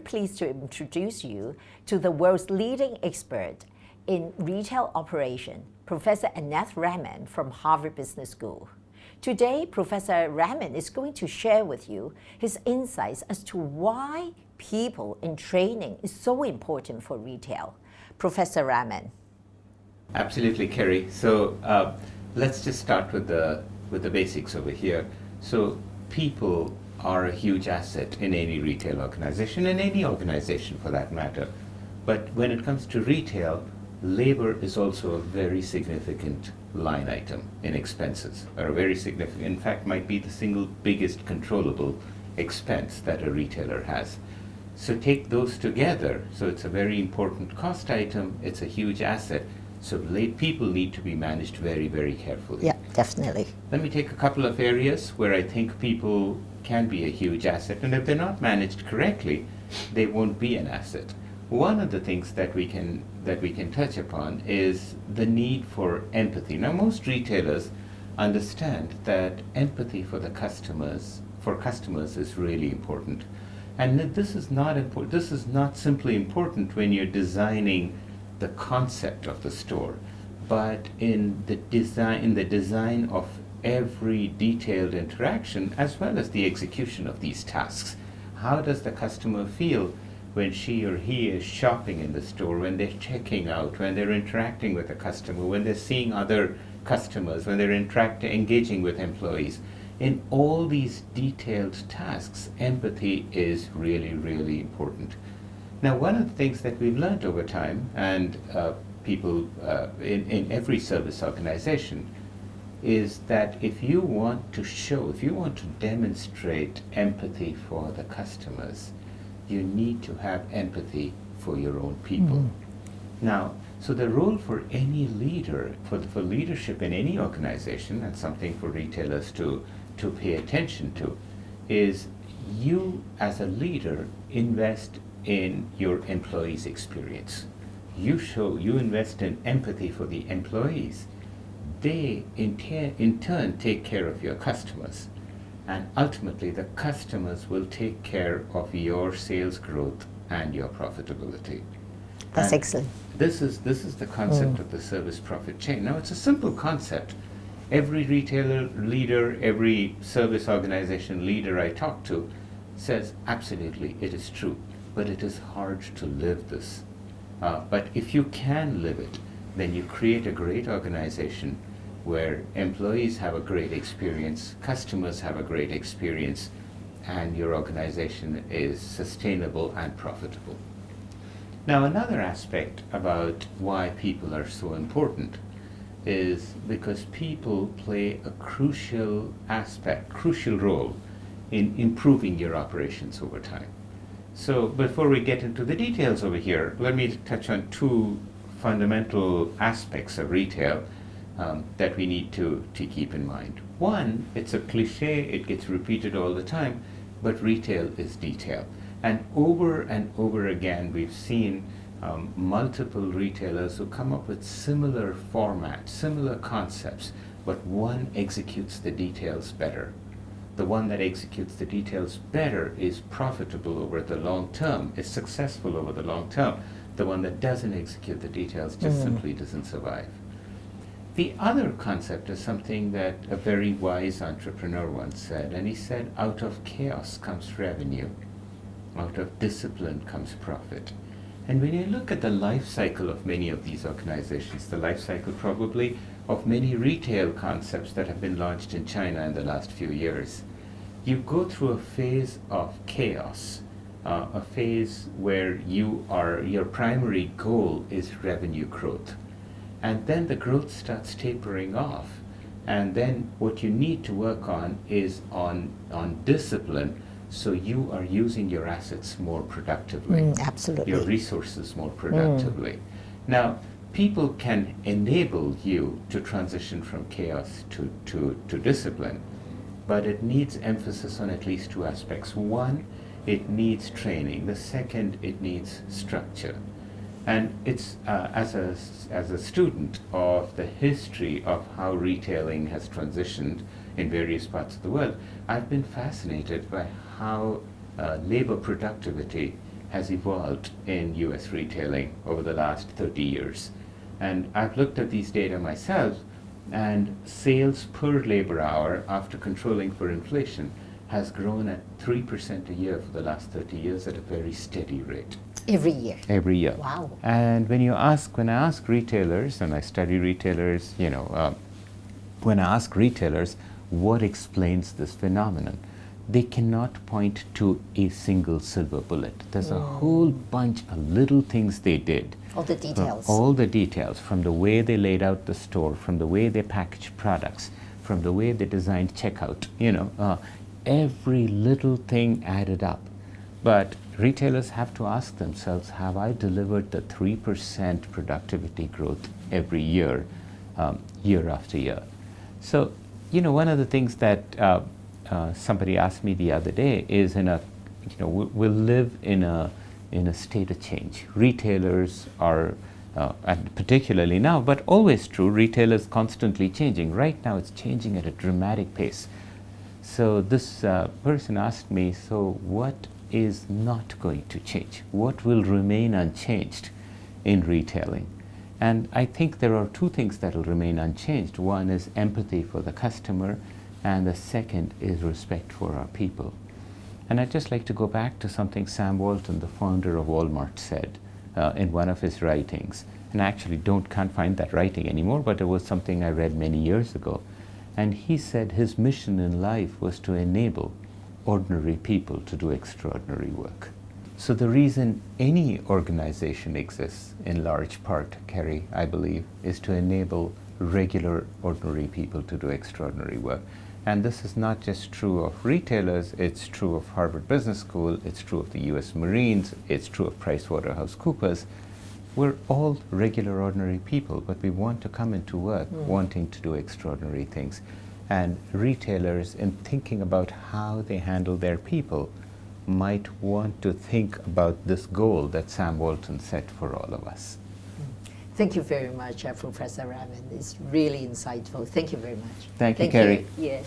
pleased to introduce you to the world's leading expert in retail operation, Professor Ananth Raman from Harvard Business School. Today, Professor Raman is going to share with you his insights as to why people in training is so important for retail. Professor Raman. Absolutely, Carrie. So let's just start with the basics over here. So people are a huge asset in any retail organization, in any organization for that matter. But when it comes to retail, labor is also a very significant line item in expenses, or a very significant, in fact, might be the single biggest controllable expense that a retailer has. So take those together. So it's a very important cost item, it's a huge asset. So people need to be managed very, very carefully. Yeah, definitely. Let me take a couple of areas where I think people can be a huge asset, and if they're not managed correctly, they won't be an asset. One of the things that we can touch upon is the need for empathy. Now, most retailers understand that empathy for customers is really important. And this is not important. This is not simply important when you're designing the concept of the store, but in the design of every detailed interaction, as well as the execution of these tasks. How does the customer feel when she or he is shopping in the store, when they're checking out, when they're interacting with the customer, when they're seeing other customers, when they're engaging with employees? In all these detailed tasks, empathy is really, really important. Now, one of the things that we've learned over time, and people in every service organization, is that if you want to demonstrate empathy for the customers, you need to have empathy for your own people. Now, so the role for any leader, for leadership in any organization, and something for retailers to pay attention to, is you as a leader invest in your employees' experience. You invest in empathy for the employees. They in turn take care of your customers, and ultimately the customers will take care of your sales growth and your profitability. That's excellent. This is the concept of the service profit chain. Now, it's a simple concept. Every retailer leader, every service organization leader I talk to says absolutely it is true, but it is hard to live this. But if you can live it, then you create a great organization where employees have a great experience, customers have a great experience, and your organization is sustainable and profitable. Now, another aspect about why people are so important is because people play a crucial role in improving your operations over time. So before we get into the details over here, let me touch on two fundamental aspects of retail that we need to keep in mind. One, it's a cliche, it gets repeated all the time, but retail is detail. And over again, we've seen multiple retailers who come up with similar formats, similar concepts, but one executes the details better. The one that executes the details better is profitable over the long term, is successful over the long term. The one that doesn't execute the details just simply doesn't survive. The other concept is something that a very wise entrepreneur once said, and he said, out of chaos comes revenue, out of discipline comes profit. And when you look at the life cycle of many of these organizations, the life cycle probably of many retail concepts that have been launched in China in the last few years, you go through a phase of chaos, a phase where your primary goal is revenue growth. And then the growth starts tapering off. And then what you need to work on is on discipline, so you are using your assets more productively. Absolutely. Your resources more productively. Now, people can enable you to transition from chaos to discipline, but it needs emphasis on at least two aspects. One, it needs training. The second, it needs structure. And it's as a student of the history of how retailing has transitioned in various parts of the world, I've been fascinated by how labor productivity has evolved in US retailing over the last 30 years. And I've looked at these data myself, and sales per labor hour after controlling for inflation has grown at 3% a year for the last 30 years at a very steady rate. Every year? Every year. Wow. And when I ask retailers, and I study retailers, when I ask retailers what explains this phenomenon, they cannot point to a single silver bullet. There's a whole bunch of little things they did. All the details. All the details, from the way they laid out the store, from the way they packaged products, from the way they designed checkout, every little thing added up. But retailers have to ask themselves, have I delivered the 3% productivity growth every year, year after year? So, one of the things that somebody asked me the other day is we'll live in a state of change. Retailers are, and particularly now, but always true, retailers constantly changing. Right now it's changing at a dramatic pace. So this person asked me, so what is not going to change? What will remain unchanged in retailing? And I think there are two things that will remain unchanged. One is empathy for the customer, and the second is respect for our people. And I'd just like to go back to something Sam Walton, the founder of Walmart, said in one of his writings. And I actually can't find that writing anymore, but it was something I read many years ago. And he said his mission in life was to enable ordinary people to do extraordinary work. So the reason any organization exists, in large part, Carrie, I believe, is to enable regular, ordinary people to do extraordinary work. And this is not just true of retailers, it's true of Harvard Business School, it's true of the US Marines, it's true of PricewaterhouseCoopers. We're all regular, ordinary people, but we want to come into work wanting to do extraordinary things. And retailers, in thinking about how they handle their people, might want to think about this goal that Sam Walton set for all of us. Thank you very much, Professor Raman. It's really insightful. Thank you very much. Thank you, Carrie. Yes.